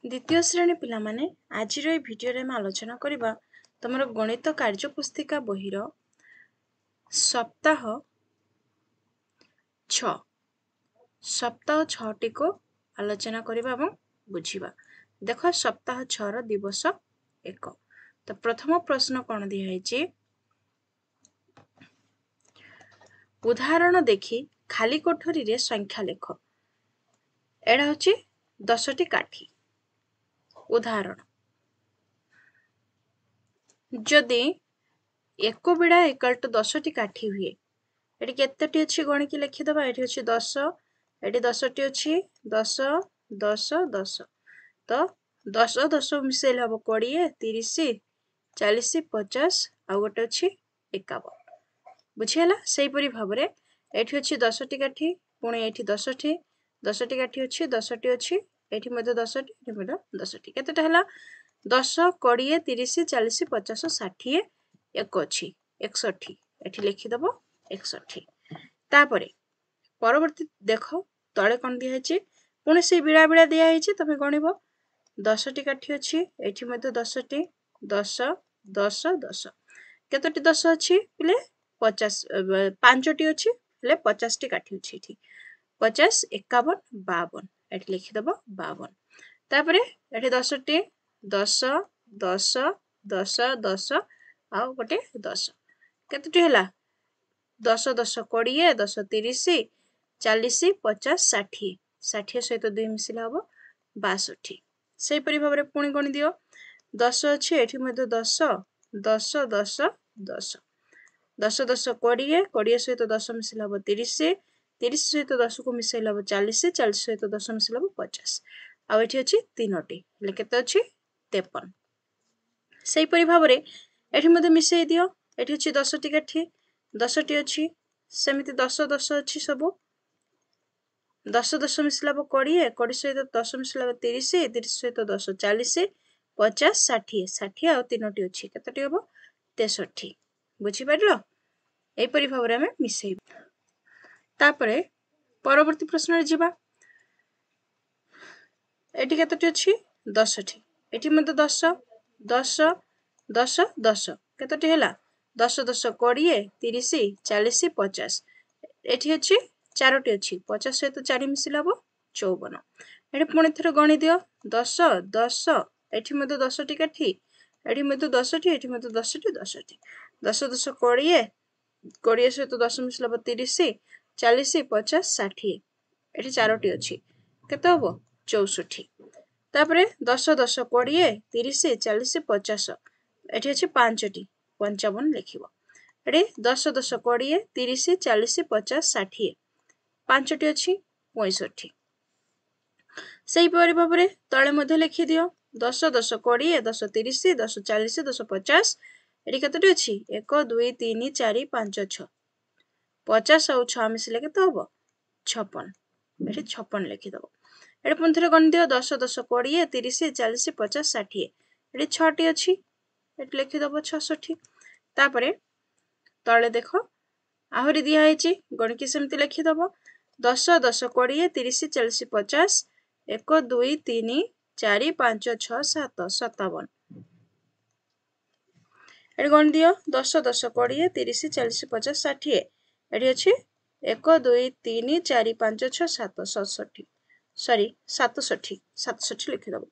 द्वितीय श्रेणी पिला माने आज भिडियो रे आलोचना करबा तुमर गणित कार्यपुस्तिका बहिर सप्ताह 6 सप्ताह 6 टी को आलोचना करबा एवं बुझिबा। देखो सप्ताह 6 रो दिवस 1। तो प्रथम प्रश्न कोन दिया हैछि, उदाहरण देखि खाली कोठरी रे संख्या लेख। एडा होछि 10 टी काठी। उदाहरण जदि एक बिड़ा इक्वल टू 10 टी काठी हुए, एटी केतेटी अछि गणि की लिखि दबा। एटी अछि 10, एटी 10 टी अछि 10 10 10। तो 10 10 मिसेल हबो 20 30 40 50 आ गोटे अछि 51। बुझियला सेही परि भाबरे एठी अछि 10 टी काठी, पुणी एठी 10 टी काठी अछि 10 टी अछि, एठी मध्ये 10 टी, एठी मध्ये 10 टी। केतेटा हला 10 20 30 40 50 60 एक अछि 61। एठी लिखि दबो 61। तापरे परवर्ती देखो तळे कोन दिया हैछि, पुणी से बिड़ा बिड़ा दिया हैछि। तमे गणिबो 10 टी काठी अछि, एठी मध्ये 10 टी 10 10 10। केतोटी 10 अछि पिले 50 5 टी अछि ले 50 टी काठी अछि। एठी 50 51 52 एठी लिखि दबो 52। तापरे एठी 10 टी 10 10 10 10 आ गोटे 10। केतोटी हला 10 10 20 10 30 40 50 60 60 सहित 2 मिसिला हबो 62। सेही परि भाबरे पुणी गणि दियो 10 अछि, एठी मध्ये 10 10 10 10 10 10 20 20 सहित 10 मिसिला हबो 30 30 सहित 10 को मिसाइला हबो 40 40 सहित 10 मिसिला हबो 50। आ एठी अछि 3टी ले केते अछि 53। सेही परि भाबरे एठी मध्ये मिसेई दियो। एठी अछि 10 टी काठी 10 टी अछि, सेमिति 10 10 अछि सबु 10 10 मिसिला हबो 20 20 सहित 10 मिसिला हबो 30 30 सहित 10 40 50 60 60 आ 3टी अछि केतेटी हबो 63। बुझि पारलो एई परि भाबरे हमें मिसेई। तापरे परवर्ती प्रश्न रे जिबा। एठी केतेटी अछि 10 टी, एठी मध्ये 10 10 10 10 केतेटी हला 10 10 20 30 40 50। एठी अछि 4टी अछि 50 सहित 4 मिसिला हबो 54। एठी पुणी थरे गणि दियो 10 10 एठी मध्ये 10 टी काठी, एठी मध्ये 10 टी, एठी मध्ये 10 टी 10 टी 10 10 20 20 सहित 10 मिसिला हबो 30 40 50 60 एठी 4टी अछि केते हबो 64। तापरे 10 10 20 30 40 50 एठी अछि 5टी 55 लिखिबो। एठी 10 10 20 30 40 50 60 5टी अछि 65। सेही परि भाबरे तळे मध्ये लिखि दियो 10 10 20 10 30 10 40 10 50 एठी केतेटी अछि 1 2 3 4 5 6 50 ଆଉ 6 मिसिले केते हबो 56। एठी 56 लिखि दबो। एठी पुଣି थरे गणि दियो 10 10 20 30 40 50 60 एठी 6टी अछि, एठी लिखि दबो 66। तापरे तळे देखो आहुरी दिया हैछि गणि की सेमति लिखि दबो 10 10 20 30 40 50 1 2 3 4 5 6 7 57। एठी गणि दियो 10 10 20 30 40 50 60 एठी अछि 1 2 3 4 5 6 7 67 सॉरी 67 67 लिखि दबो।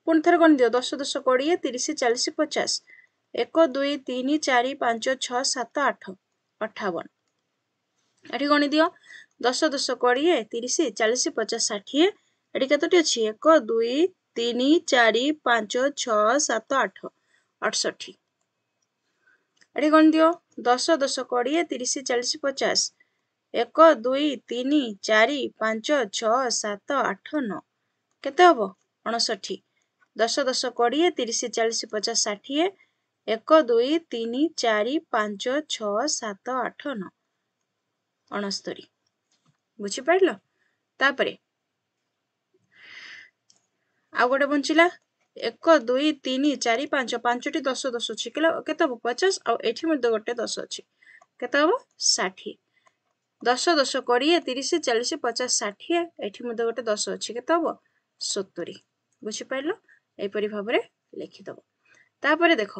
पुଣି थरे गणि दियो 10 10 20 30 40 50 1 2 3 4 5 6 7 8 58। एठी गणि दियो 10 10 20 30 40 50 60 एठी केतोटी अछि 1 2 3 4 5 6 7 8 68। एठी गणि दियो 10 10 20 30 40 50 1 2 3 4 5 6 7 8 9 केते हबो 69। 10 10 20 30 40 50 60 1 2 3 4 5 6 7 8 9 69। बुझि पाइलो। तापरे आ गोटे बंचिला 1 2 3 4 5 5टी 10 10 अछि केते हबो 50 आ एठी मध्ये गोटे 10 अछि केते हबो 60। 10 10 20 30 40 50 60 एठी मध्ये गोटे 10 अछि केते हबो 70। बुझिपार एपरी भाव में लिखिदब। तापर देख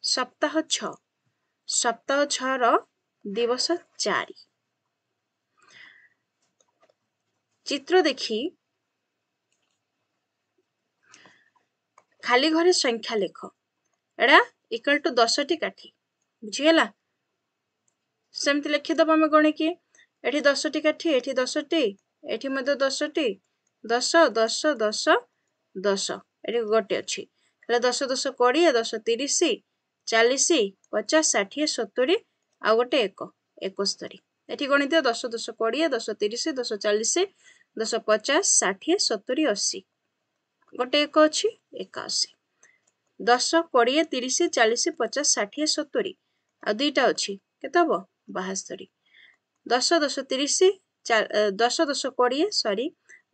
सप्ताह 6 सप्ताह 6 रो दिवस 4 चित्र देखी खाली घरे संख्या लिख एड़ा इक्वल टू 10 टी काठी बुझीगला सेमती लिखिदब आम गणिकी एठी 10 टी काठी एठी 10 टी एठी मध्य 10 टी 10 10 10 10 एठी गोटे अछि हेले 10 10 20 10 30 40 50 60 70 आ गोटे 1 71 एठी गणित 10 10 20 10 30 10 40 10 50 60 70 80 गोटे 1 अछि 81 10 20 30 40 50 60 70 आ दुईटा अछि केते हबो 72 10 10 30 10 10 20 सॉरी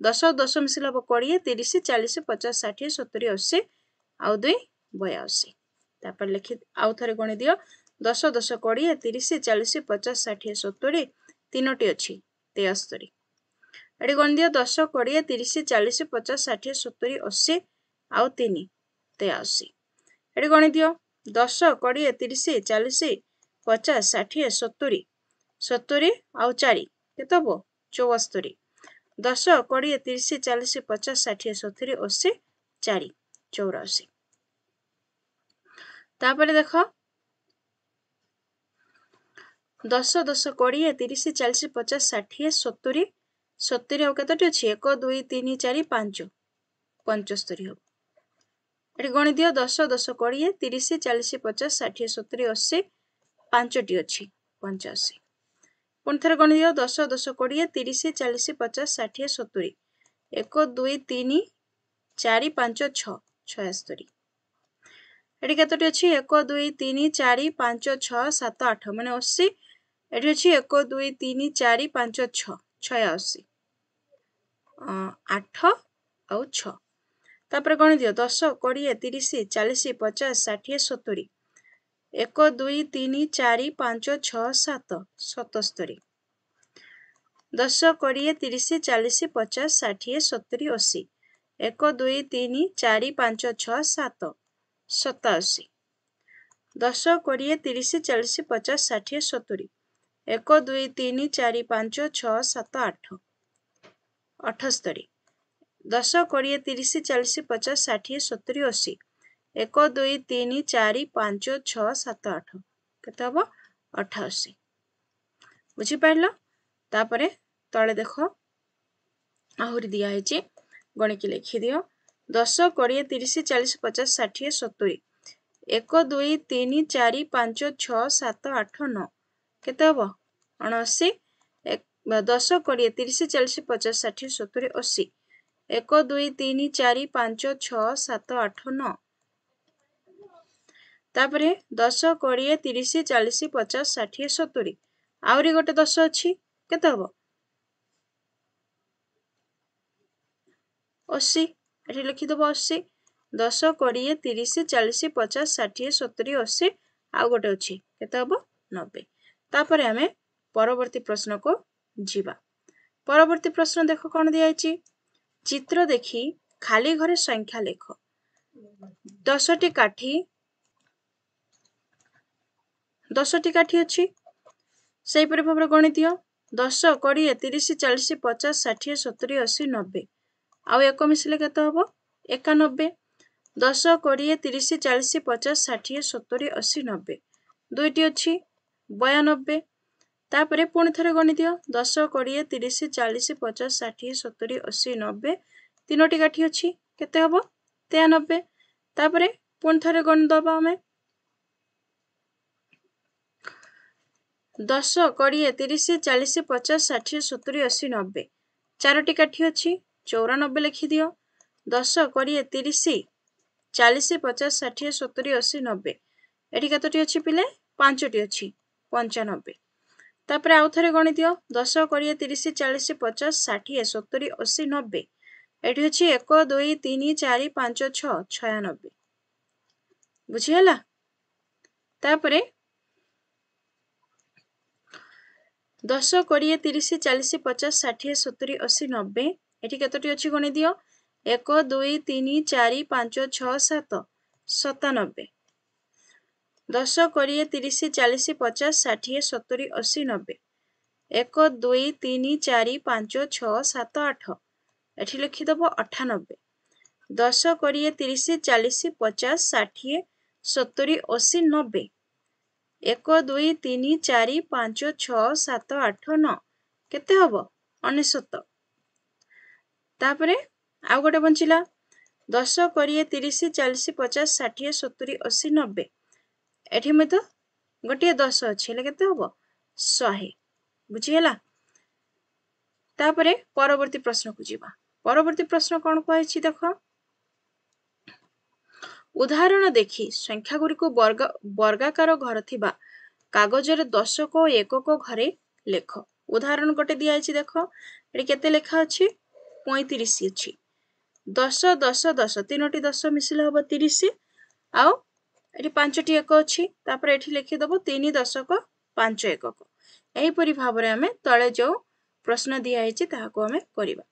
10 10 मिसिल हबो 20 30 40 50 60 70 80 आउ 2 82 तापर लिखि आउ थरे गणि दियो 10 10 20 30 40 50 60 70 तीनोटी अछि 73 एडी गणि दियो 10 20 30 40 50 60 70 80 आउ 3 83 एडी गणि दियो 10 20 30 40 50 60 70 70 आउ 4 केते हबो 74 10 20 30 40 50 60 70 80 4 84 तापर देख 10 10 20 30 40 50 60 70 70 आउ केतोटी अछि 1 2 3 4 5 75 हबो एठी गणि दियो 10 10 20 30 40 50 60 70 80 5टी अछि 85 पुଣି थरे गणि दियो 10 10 20 30 40 50 60 70 1 2 3 4 5 6 76 एठी केतोटी अछि 1 2 3 4 5 6 7 8 माने 80 एठी अछि 1 2 3 4 5 6 86 8 आउ 6 तापर गणि दियो 10 20 30 40 50 60 70 1 2 3 4 5 6 7 77 10 20 30 40 50 60 70 80 1 2 3 4 5 6 7 87 10 20 30 40 50 60 70 1 2 3 4 5 6 7 8 78 10 20 30 40 50 60 70 80 1 2 3 4 5 6 7 8 केते हबो 88 बुझिपारलो तापरे तळे देख आहुरी दिया हेची गणिकी लिखि दियो 10 20 30 40 50 60 70 1 2 3 4 5 6 7 8 9 केते हबो 79 10 20 30 40 50 60 70 80 1 2 3 4 5 6 7 8 9 तापरे 10 20 30 40 50 60 70 आउरी गोटे 10 अछि केते हबो 80 एठी लिखि दबो 80 10 20 30 40 50 60 70 80 आउ गोटे अछि केते हबो 90 तापरे हमें परवर्ती प्रश्न को जीवा परवर्ती प्रश्न देखो कोन दिया अछि चित्र देखी खाली घरे संख्या लिख 10 टी काठी 10 टी काठी अछि सेहि परि भाबरे गणि दियो 10 20 30 40 50 60 70 80 90 आउ 1 मिसिले केते हबो 91 10 20 30 40 50 60 70 80 90 दुईटी अछि 92 तापरे पुणी थरे गणि दियो 10 20 30 40 50 60 70 80 90 तीनोटी काठी अछि केते हबो 93 तापरे पुणी थरे गणि दबा हमें 10 20 30 40 50 60 70 80 90 चारोटी काठी अछि 94 लिखि दियो 10 20 30 40 50 60 70 80 90 एठी केतोटी अछि पिले 5टी अछि 95 तापरे आउ थरे गणि दियो 10 20 30 40 50 60 70 80 90 एठी अछि 1 2 3 4 5 6 96 बुझी हला तापरे 10 20 30 40 50 60 70 80 90 एठी केतोटी अछि गणि दियो 1 2 3 4 5 6 7 97 10 20 30 40 50 60 70 80 90 1 2 3 4 5 6 7 8 ଏଠି ଲେଖିଦେବ 98 10 20 30 40 50 60 70 80 90 1 2 3 4 5 6 7 8 9 କେତେ ହବ 99 ତାପରେ ଆଉ ଗୋଟେ ବଞ୍ଚିଲା 10 20 30 40 50 60 70 80 90 ଏଠି ମଧ୍ୟ ଗୋଟିଏ 10 ଅଛି ହେଲେ କେତେ ହବ 100 ବୁଝିହେଲା ତାପରେ ପରବର୍ତ୍ତୀ ପ୍ରଶ୍ନକୁ ଯିବା ପରବର୍ତ୍ତୀ ପ୍ରଶ୍ନ କଣ କୁହାଯାଇଛି ଦେଖ ଉଦାହରଣ ଦେଖି ସଂଖ୍ୟା ଗୁଡ଼ିକୁ ବର୍ଗାକାର ଘର ଥିବା କାଗଜରେ ଦଶକ ଓ ଏକକ ଘରେ ଲେଖ ଉଦାହରଣ ଗୋଟେ ଦିଆଯାଇଛି ଦେଖ ଏଠି କେତେ ଲେଖା ଅଛି 35 ଅଛି 10 10 10 ତିନୋଟି 10 ମିଶିଲେ ହବ 30 ଆଉ ଏଠି 5ଟି ଏକ ଅଛି ତାପରେ ଏଠି ଲେଖିଦେବ 3 ଦଶକ 5 ଏକକ ଏହିପରି ଭାବରେ ଆମେ ତଳେ ଯୋଉ ପ୍ରଶ୍ନ ଦିଆଯାଇଛି ତାହାକୁ ଆମେ କରିବା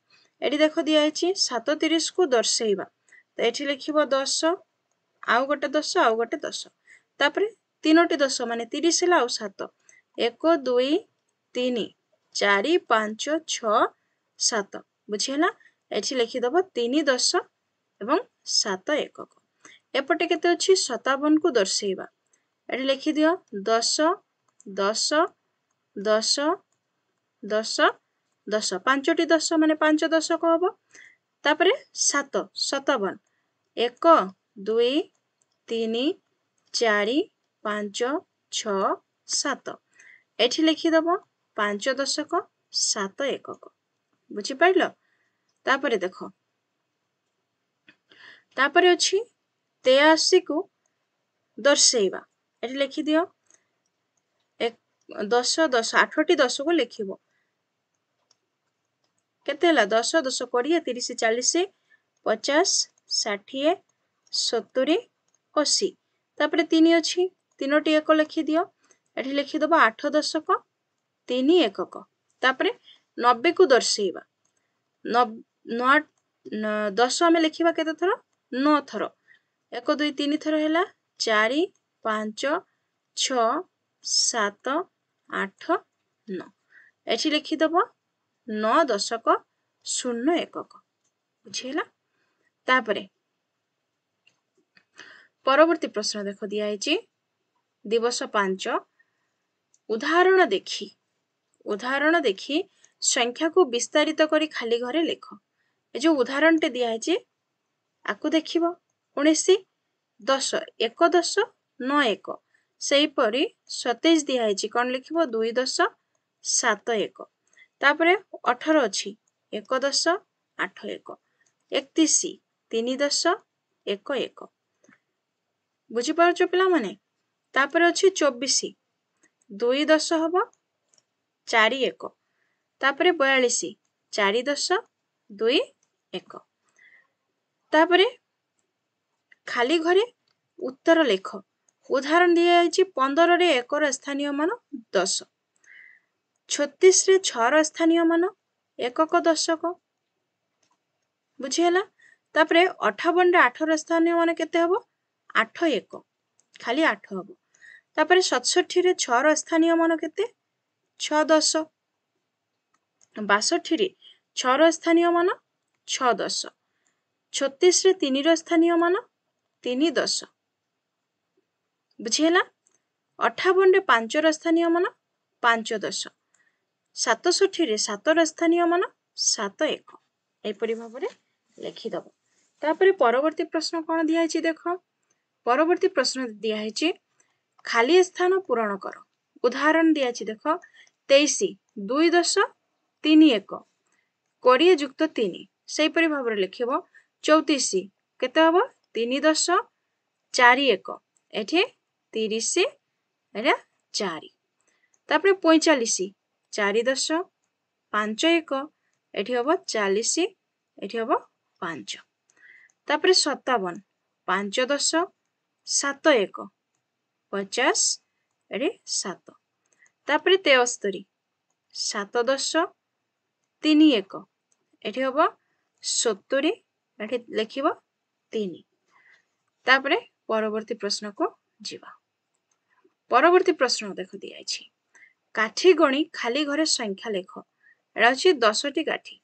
ଏଠି ଦେଖ ଦିଆଯାଇଛି 37 କୁ ଦର୍ଶେଇବା ତ ଏଠି ଲେଖିବ 10 ଆଉ ଗୋଟେ 10 ଆଉ ଗୋଟେ 10 ତାପରେ ତିନୋଟି 10 ମାନେ 30 ହେଲା ଆଉ 7 1 2 3 4 5 6 7 ବୁଝିହେଲା ଏଠି ଲେଖିଦେବ 3 10 ଏବଂ 7 ଏକକ ଏପଟେ କେତେ ଅଛି 57 କୁ ଦର୍ଶେଇବା ଏଠି ଲେଖିଦିଅ 10 10 10 10 10 ପାଞ୍ଚଟି 10 ମାନେ 5 ଦଶକ ହବ ତାପରେ 7 57 1 2 3 4 5 6 7 ଏଠି ଲେଖିଦେବ 5 ଦଶକ 7 ଏକକ ବୁଝିପାରିଲ ତାପରେ ଦେଖ ତାପରେ ଅଛି 83 କୁ ଦର୍ଶେଇବା ଏଠି ଲେଖିଦିଅ 10 10 8ଟି 10 କୁ ଲେଖିବ କେତେ ହେଲା 10 10 20 30 40 50 60 70 80 ତାପରେ 3 ଅଛି ତିନୋଟି ଏକ ଲେଖିଦିଅ ଏଠି ଲେଖିଦେବ 8 ଦଶକ 3 ଏକକ ତାପରେ 90 କୁ ଦର୍ଶେଇବା 10 ଆମେ ଲେଖିବା କେତେ ଥର 9 ଥର 1 2 3 ଥର ହେଲା 4 5 6 7 8 9 ଏଠି ଲେଖିଦେବ 9 ଦଶକ 0 ଏକକ ବୁଝିହେଲା ତାପରେ ପରବର୍ତ୍ତୀ ପ୍ରଶ୍ନ ଦେଖ ଦିଆଯାଇଛି ଦିବସ 5 ଉଦାହରଣ ଦେଖି ସଂଖ୍ୟାକୁ ବିସ୍ତାରିତ କରି ଖାଲି ଘରେ ଲେଖ ଏ ଯୋଉ ଉଦାହରଣଟେ ଦିଆଯାଇଛି ଆକୁ ଦେଖିବ 19 10 1 10 9 1 ସେହିପରି 27 ଦିଆଯାଇଛି କଣ ଲେଖିବ 2 10 7 1 ତାପରେ 18 ଅଛି 1 10 8 1 31 3 10 1 1 ବୁଝିପାରୁଛ ପିଲାମାନେ ତାପରେ ଅଛି 24 2 10 ହବ 4 1 ତାପରେ 42 4 10 2 1 ତାପରେ ଖାଲି ଘରେ ଉତ୍ତର ଲେଖ ଉଦାହରଣ ଦିଆଯାଇଛି 15 ରେ 1 ର ସ୍ଥାନୀୟ ମାନ 10 36 ରେ 6 ର ସ୍ଥାନୀୟ ମାନ ଏକକ ଦଶକ ବୁଝିହେଲା ତାପରେ 58 ରେ 8 ର ସ୍ଥାନୀୟ ମାନ କେତେ ହବ 8 1 ଖାଲି 8 ହବ ତାପରେ 67 ରେ 6 ର ସ୍ଥାନୀୟ ମାନ କେତେ 6 10 62 ରେ 6 ର ସ୍ଥାନୀୟ ମାନ 6 10 36 ରେ 3 ର ସ୍ଥାନୀୟ ମାନ 3 10 ବୁଝିହେଲା 58 ରେ 5 ର ସ୍ଥାନୀୟ ମାନ 5 10 67 ରେ 7 ର ସ୍ଥାନୀୟ ମାନ 7 1 ଏପରି ଭାବରେ ଲେଖିଦବ ତାପରେ ପରବର୍ତ୍ତୀ ପ୍ରଶ୍ନ କଣ ଦିଆଯାଇଛି ଦେଖ ପରବର୍ତ୍ତୀ ପ୍ରଶ୍ନ ଦିଆହେଇଛି ଖାଲି ସ୍ଥାନ ପୂରଣ କର ଉଦାହରଣ ଦିଆଯାଇଛି ଦେଖ 23 2 10 3 1 20 ଯୁକ୍ତ 3 ସେହିପରି ଭାବରେ ଲେଖିବ 34 କେତେ ହବ 3 10 4 1 ଏଠି 30 ଏଟା 4 ତାପରେ 45 4 10 5 1 ଏଠି ହବ 40 ଏଠି ହବ 5 ତାପରେ 57 5 10 7 1 50 ଏଠି 7 ତାପରେ 73 7 10 3 1 ଏଠି ହବ 70 एठी लिखिबो 3 तापरे परवर्ती प्रश्न को जीवा परवर्ती प्रश्न देखो दिया अछि काठी गणी खाली घरे संख्या लेख एटा अछि 10 टी काठी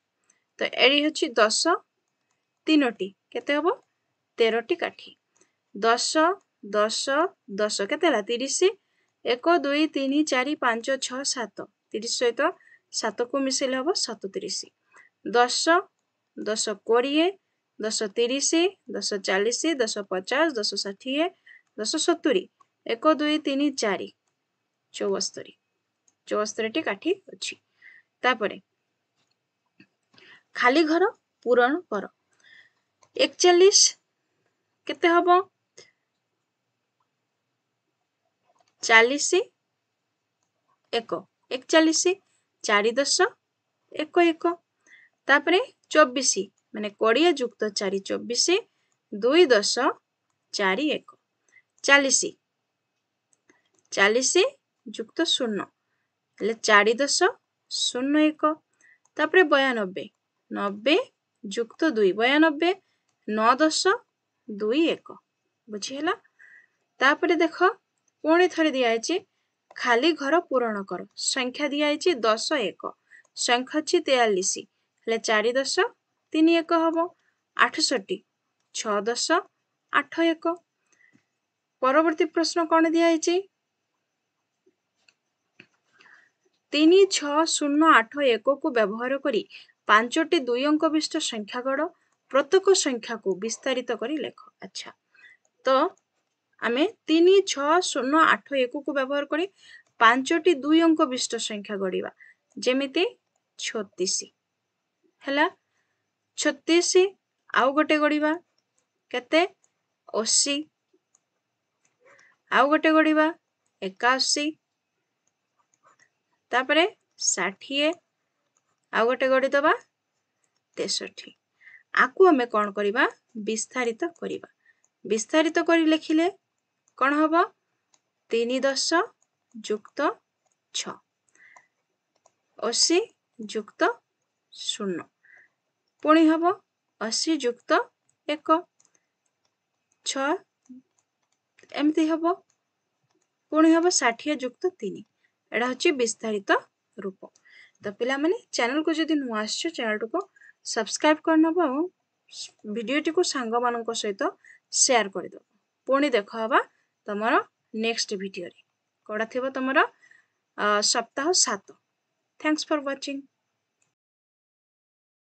तो एडी अछि 10 3टी केते हबो 13 टी काठी 10 10 10 केते हला 30 1 2 3 4 5 6 7 30 सहित 7 को मिसेले हबो 37 10 10 20 10 30 10 40 10 50 10 60 10 70 1 2 3 4 74 74 टी काठी अछि तापरे खाली घर पूरण कर 41 केते हबो 40 1 41 4 10 1 1 तापरे 24 माने 20 जुक्त 4 24 2 10 4 1 40 40 जुक्त 0 हेले 4 10 0 1 तापरे 92 90 जुक्त 2 92 9 10 2 1 बुझिहेला तापरे देखो पुणी थरे दिया आइछि खाली घर पूरण कर संख्या दिया आइछि 10 1 संख्या अछि 43 हेले 4 10 3 1 हबो 68 6 10 8 1 परवर्ती प्रश्न कोन दिया आइछि 3 6 0 8 1 को व्यवहार करी 5टी 2 अंक विशिष्ट संख्या गढ़ प्रत्येक संख्या को विस्तारित करी लेख अच्छा तो आमे 3 6 0 8 1 को व्यवहार करी 5टी 2 अंक विशिष्ट संख्या गढ़िबा जेमिति 36 हैला 36 आउ गोटे गढ़िबा केते 80 आउ गोटे गढ़िबा 81 तापरे 60 आउ गोटे गढ़ी दबा 63 आकु हमें कौन करिबा विस्तारित करिबा विस्तारित करी लिखिले कौन हबो 3 10 जुक्त 6 80 जुक्त 0 पुणी हबो 80 जुक्त 1 6 एमती हबो पुणी हबो 60 जुक्त 3 एडा होची विस्तारित रूप तो पिला माने चैनल को जदि नुआ आछो चैनल को सब्सक्राइब करनबो वीडियो को सांग मानक सहित शेयर कर दो पुणी देखा हबा तमरो नेक्स्ट वीडियो रे कोडा थिबो तमरो सप्ताह 7 थैंक्स फॉर वाचिंग।